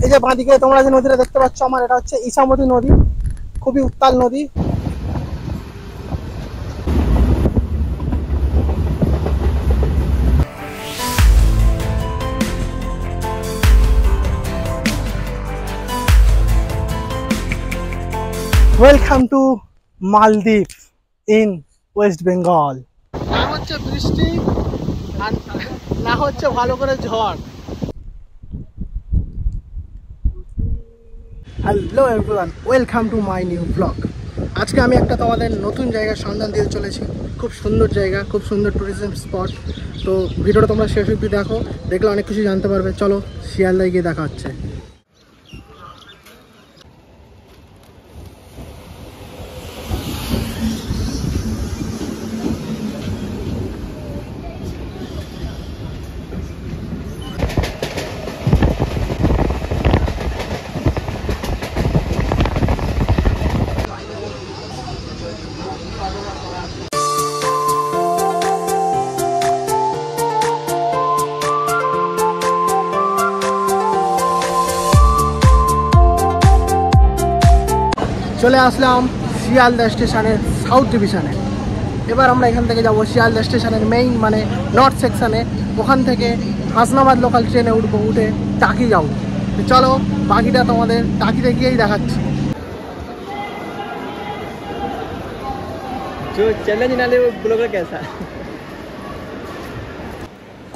এই যে বাঁদিকে তোমরা যে নদীটা দেখতে পাচ্ছ আমার, এটা হচ্ছে ইছামতি নদী, খুবই উত্তাল নদী। ওয়েলকাম টু মালদ্বীপ ইন ওয়েস্ট বেঙ্গল। না হচ্ছে বৃষ্টি আর না হচ্ছে ভালো করে ঝড়। Hello everyone, welcome to my new blog. আজকে আমি একটা তোমাদের নতুন জায়গার সন্ধান দিতে চলেছি। খুব সুন্দর জায়গা, খুব সুন্দর ট্যুরিজম স্পট। তো ভিডিওটা তোমরা শেষ অবধি দেখো, দেখলে অনেক কিছু জানতে পারবে। চলো শিয়ালদায় গিয়ে দেখা হচ্ছে। চলে আসলাম শিয়ালদা স্টেশনের সাউথ ডিভিশনে। এবার আমরা এখান থেকে যাব শিয়ালদা স্টেশনের মেইন মানে নর্থ সেকশানে। ওখান থেকে হাসনাবাদ লোকাল ট্রেনে উঠবো, উঠে টাকি যাবো। চলো বাকিটা তোমাদের টাকিতে গিয়েই দেখাচ্ছি।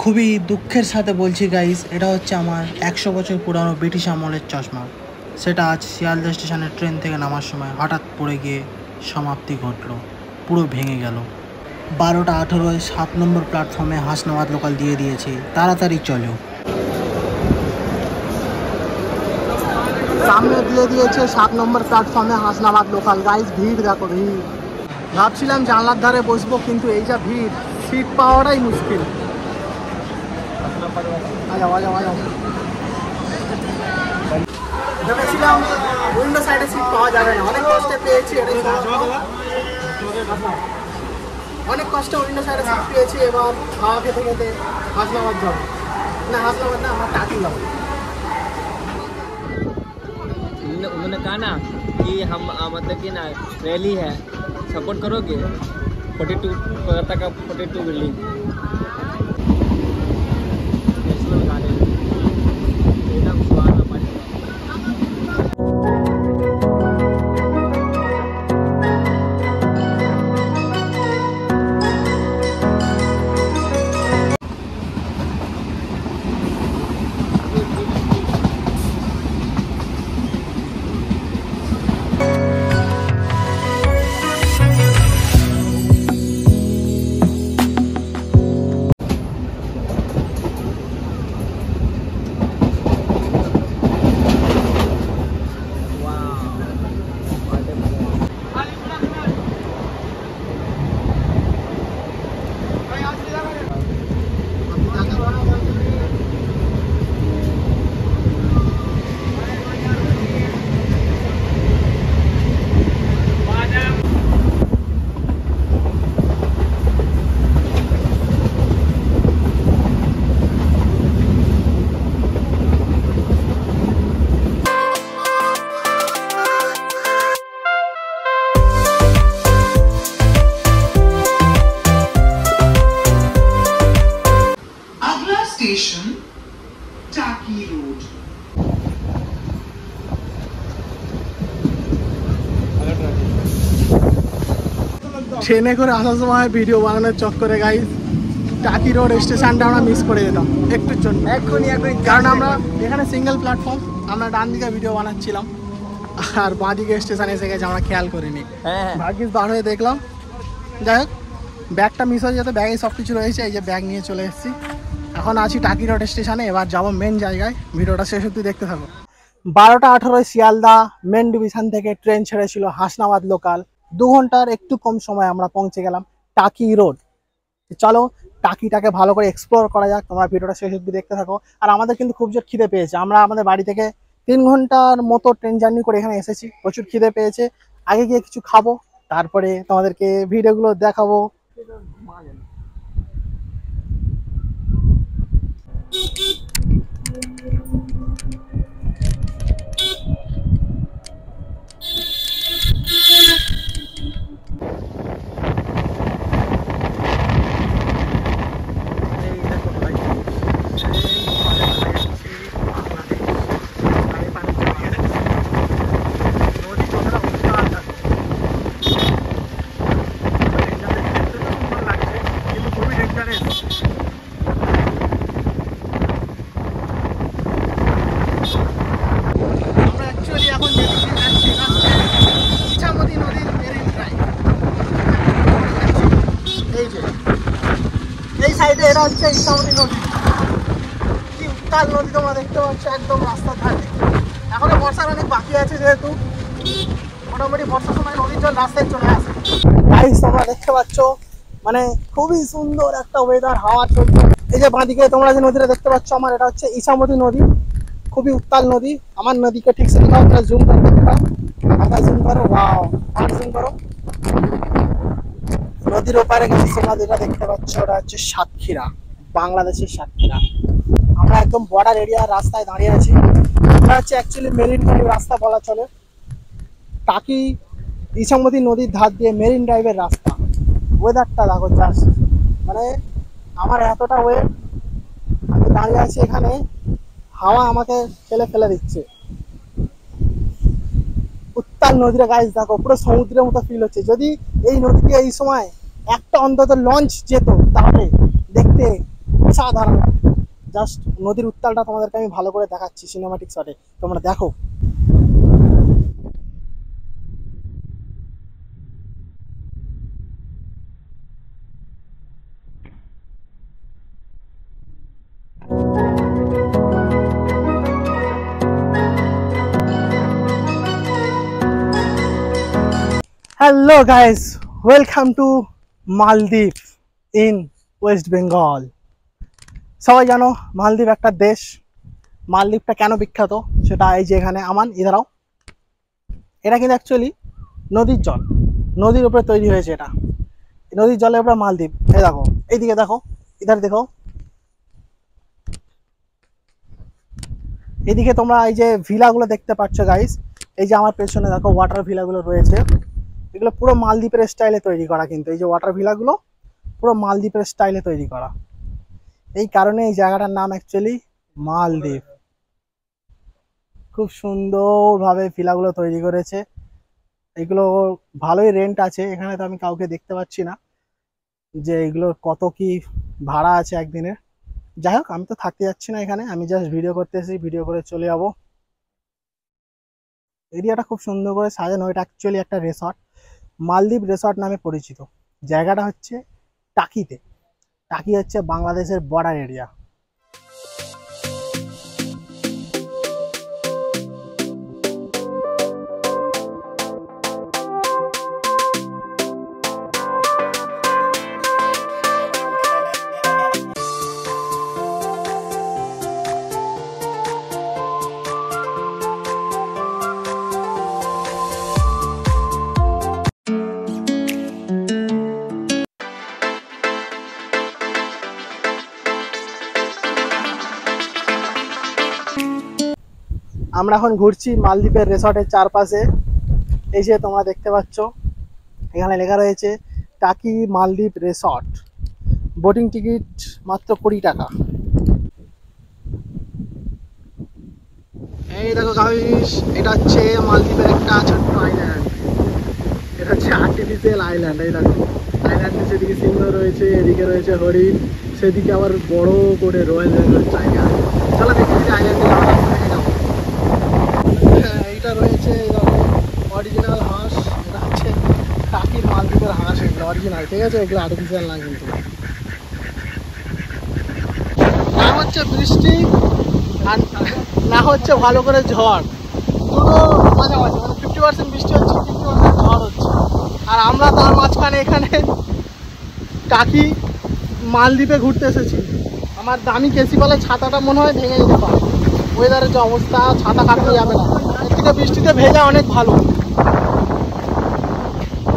খুবই দুঃখের সাথে বলছি গাইস, এটা হচ্ছে আমার 100 বছর পুরানো ব্রিটিশ আমলের চশমা। সেটা আজ শিয়ালদা স্টেশনের ট্রেন থেকে নামার সময় হঠাৎ পড়ে গিয়ে সমাপ্তি ঘটলো, পুরো ভেঙে গেল। 12টা 18 7 নম্বর প্ল্যাটফর্মে হাসনাবাদ লোকাল দিয়ে দিয়েছে, তাড়াতাড়ি চলো। সামনে দিয়ে দিয়েছে 7 নম্বর প্ল্যাটফর্মে হাসনাবাদ লোকাল। গাইস ভিড় দেখো, ভিড়। ভাবছিলাম জানলার ধারে বসবো, কিন্তু এই যা ভিড়, সিট পাওয়াটাই মুশকিল। ভেবেছিলাম উইন্ডো সাইডে সিট পাওয়া যাবে না, অনেক কষ্টে পেয়েছি। অনেক কষ্টে উইন্ডো সাইডে সিট পেয়েছি। এবার খাওয়া খেতে খেতে হাসনাবাদ যাবো, না হাসনাবাদ না, আমার টাকি যাবো। उन्होंने कहा ना कि हम मतलब कि ना रैली है, सपोर्ट करोगे 42 कोलकाता का 42 बिल्डिंग नेशनल गार्डन एकदम सुहाना पानी। Station Taki Road। ট্রেনে করে আসার সময় ভিডিও বানানোর চক্করে গাইস টাকি রোড স্টেশনটা আমরা মিস করে যেতাম একটুর জন্য। এখনই কারণ আমরা এখানে সিঙ্গেল প্ল্যাটফর্ম, আমরা ডান দিকে ভিডিও বানাচ্ছিলাম আর বাঁ দিকে স্টেশন এসে গেছে, আমরা খেয়াল করিনি। ভাগ্যিস বার হয়ে দেখলাম। যাই হোক, ব্যাগটা মিস হয়ে যেতে, ব্যাগে সব কিছু রয়েছে। এই যে ব্যাগ নিয়ে চলে এসেছি, এখন আছি টাকি রোড স্টেশনে। এবার যাবো মেন জায়গায়, ভিডিওটা শেষ অবধি দেখতে থাকো। 12টা 18 শিয়ালদা মেন ডিভিশন থেকে ট্রেন ছেড়েছিল হাসনাবাদ লোকাল। 2 ঘন্টার একটু কম সময় আমরা পৌঁছে গেলাম টাকি রোড। চলো টাকিটাকে ভালো করে এক্সপ্লোর করা যাক, তোমরা ভিডিওটা শেষ অবধি দেখতে থাকো। আর আমাদের কিন্তু খুব জোর খিদে পেয়েছে, আমরা আমাদের বাড়ি থেকে 3 ঘন্টার মতো ট্রেন জার্নি করে এখানে এসেছি। প্রচুর খিদে পেয়েছে, আগে গিয়ে কিছু খাবো, তারপরে তোমাদেরকে ভিডিওগুলো দেখাবো। হচ্ছে ইছামতি নদী। কি উত্তাল নদী তোমরা দেখতে পাচ্ছ একদম রাস্তার ধারে। এখনো বর্ষার অনেক বাকি আছে, যেহেতু মোটামুটি বর্ষার সময় নদীর জল রাস্তায় চলে আসে। গাইস তোমরা দেখতে পাচ্ছ মানে খুবই সুন্দর একটা ওয়েদার, হাওয়া চলছে। এই যে বাঁদিকে তোমরা যে নদীটা দেখতে পাচ্ছ আমার, এটা হচ্ছে ইছামতি নদী। খুবই উত্তাল নদী। আমার নদীকে ঠিক সে দেখাও, তোমরা জুম করে দেখতে পাও, জুম করো, ওয়াও জুম করো। নদীর ওপারে গেছি, তোমরা যেটা দেখতে পাচ্ছ ওটা হচ্ছে সাতক্ষীরা, বাংলাদেশের সাতক্ষীরা। আমরা একদম বর্ডার এরিয়ার রাস্তায় দাঁড়িয়ে আছি। এটা হচ্ছে অ্যাকচুয়ালি মেরিন ড্রাইভ রাস্তা বলা চলে। টাকি ইছামতি নদীর ধার দিয়ে মেরিন ড্রাইভের রাস্তা। ওয়েদারটা দেখো জাস্ট, মানে আমার এতটা ওয়েট, আমি দাঁড়িয়ে আছি এখানে, হাওয়া আমাকে ফেলে দিচ্ছে। উত্তাল নদীর গাইস দেখো, পুরো সমুদ্রের মতো ফিল হচ্ছে। যদি এই নদীতে এই সময় একটা অন্তত লঞ্চ যেত তাহলে দেখতে অসাধারণ। জাস্ট নদীর উত্তালটা তোমাদেরকে আমি ভালো করে দেখাচ্ছি সিনেমাটিক শটে, তোমরা দেখো। হ্যালো গাইস, ওয়েলকাম টু মালদ্বীপ ইন ওয়েস্ট বেঙ্গল। সবাই জানো মালদ্বীপ একটা দেশ। মালদ্বীপটা কেন বিখ্যাত সেটা এই যে এখানে আমান ইধারাও। এটা কিন্তু অ্যাকচুয়ালি নদীর জল, নদীর উপরে তৈরি হয়েছে। এটা নদীর জলের উপরে মালদ্বীপ। এই দেখো, এইদিকে দেখো, ইধার দেখো, এদিকে তোমরা এই যে ভিলাগুলো দেখতে পাচ্ছ গাইস। এই যে আমার পেছনে দেখো ওয়াটার ভিলাগুলো রয়েছে, এগুলো পুরো মালদ্বীপের স্টাইলে তৈরি করা। কিন্তু এই যে ওয়াটার ভিলাগুলো পুরো মালদ্বীপের স্টাইলে তৈরি করা। এই কারণে এই জায়গাটার নাম অ্যাকচুয়ালি মালদ্বীপ। খুব সুন্দরভাবে ভিলাগুলো তৈরি করেছে। এগুলো ভালোই রেন্ট আছে এখানে, তো আমি কাউকে দেখতে পাচ্ছি না যে এগুলোর কত কি ভাড়া আছে একদিনের। যাই হোক, আমি তো থাকতে যাচ্ছি না এখানে, আমি জাস্ট ভিডিও করতে এসেছি, ভিডিও করে চলে যাবো। এরিয়াটা খুব সুন্দর করে সাজানো। এটা অ্যাকচুয়ালি একটা রিসর্ট, মালদ্বীপ রিসর্ট নামে পরিচিত। জায়গাটা হচ্ছে টাকিতে। টাকি হচ্ছে বাংলাদেশের বর্ডার এরিয়া। আমরা এখন ঘুরছি মালদ্বীপের রিসর্টের চারপাশে। এই যে তোমরা দেখতে পাচ্ছ এখানে লেখা রয়েছে টাকি মালদ্বীপ রিসর্ট। বোটিং টিকিট মাত্র 20 টাকা। এই দেখো গাইস, এটা হচ্ছে মালদ্বীপের একটা ছোট্ট আইল্যান্ড। এটা হচ্ছে আর্টিফিশিয়াল আইল্যান্ড। এই দেখো আইল্যান্ডের সেদিকে সিংহ রয়েছে, এদিকে রয়েছে হরিণ, সেদিকে আবার বড় করে রয়্যাল বেঙ্গল টাইগার। চলো দেখি আইল্যান্ডে যাবো। এইটা রয়েছে অরিজিনাল হাঁস। এটা হচ্ছে টাকির মালদ্বীপের হাঁস, এগুলো অরিজিনাল, ঠিক আছে? এগুলো আর্টিফিশিয়াল না কিন্তু। না হচ্ছে বৃষ্টি আর না হচ্ছে ভালো করে ঝড়, দুটো মাঝামাঝি, মানে 50% বৃষ্টি হচ্ছে, 50% ঝড় হচ্ছে। আর আমরা তার মাঝখানে এখানে টাকি মালদ্বীপে ঘুরতে এসেছি। আমার দামি কেসি বলে ছাতাটা মনে হয় ভেঙে যেতে পারে। ওয়েদারের যে অবস্থা, ছাতা কাটতে যাবে না, এর থেকে বৃষ্টিতে ভেজা অনেক ভালো।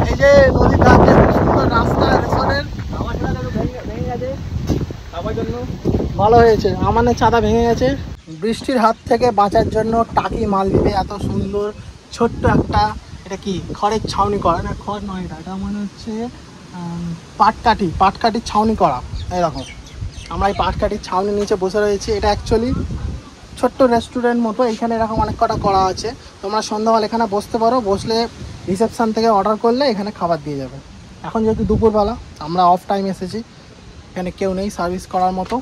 এই যে নদীর ধারে সুন্দর রাস্তা রিসর্টের, ভেঙে গেছে সবার জন্য ভালো হয়েছে। আমাদের ছাতা ভেঙে গেছে। বৃষ্টির হাত থেকে বাঁচার জন্য টাকি মালদ্বীপে এত সুন্দর ছোট্ট একটা, এটা কি খড়ের ছাউনি করা, না খড় নয়, এটা মনে হচ্ছে পাটকাঠির ছাউনি করা। এরকম আমরা এই পাটকাঠির ছাউনি নিচে বসে রয়েছি। এটা অ্যাকচুয়ালি ছোট্ট রেস্টুরেন্ট মতো। এখানে এরকম অনেক কটা করা আছে। তোমরা সন্ধ্যাবেলা এখানে বসতে পারো, বসলে রিসেপশান থেকে অর্ডার করলে এখানে খাবার দিয়ে যাবে। এখন যেহেতু দুপুরবেলা, আমরা অফ টাইম এসেছি, এখানে কেউ নেই সার্ভিস করার মতো।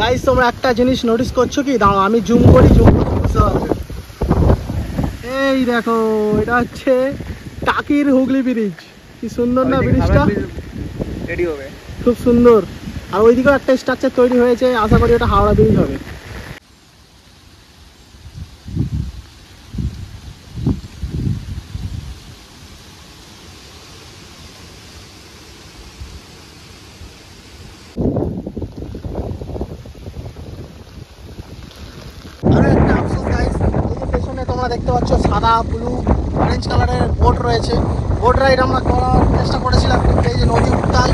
গাইস তোমরা একটা জিনিস নোটিস করছো কি, দাঁড়াও আমি জুম করি, জুম করে বুঝতে পারবে। এই দেখো এটা হচ্ছে টাকির হুগলি ব্রিজ, কি সুন্দর না ব্রিজটা, রেডি হবে খুব সুন্দর। আর ওইদিকেও একটা স্ট্রাকচার তৈরি হয়েছে, আশা করি ওটা হাওড়া ব্রিজ হবে। আরো একটা আফসোস গাইস, এই যে পেছনে তোমরা দেখতে পাচ্ছ সাদা ব্লু অরেঞ্জ কালারের বোট রয়েছে, বোট রাইড আমরা করার চেষ্টা করেছিলাম, কিন্তু এই যে নদী উত্তাল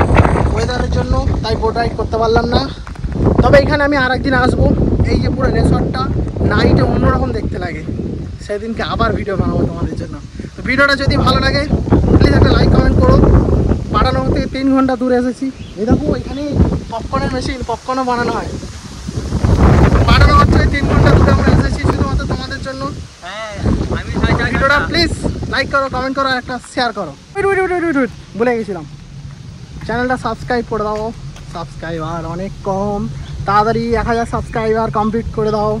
ওয়েদারের জন্য তাই বোট রাইড করতে পারলাম না। তবে এখানে আমি আর একদিন আসবো, এই যে পুরো রিসর্টটা নাইটে অন্যরকম দেখতে লাগে, সেদিনকে আবার ভিডিও বানাবো তোমাদের জন্য। তো ভিডিওটা যদি ভালো লাগে প্লিজ একটা লাইক কমেন্ট করো। পাড়ানো থেকে 3 ঘন্টা দূরে এসেছি, এই দেখো এখানে পপকর্নের মেশিন, পপকর্নও বানানো হয়। পাড়ানগর থেকে 3 ঘন্টা দূরে আমরা এসেছি শুধুমাত্র তোমাদের জন্য। হ্যাঁ আমি ভিডিওটা প্লিজ লাইক করো, কমেন্ট করো, একটা শেয়ার করো। ভুলে গেছিলাম, চ্যানেলটা সাবস্ক্রাইব করে দাও, সাবস্ক্রাইবার অনেক কম, তাড়াতাড়ি 1000 সাবস্ক্রাইবার কমপ্লিট করে দাও।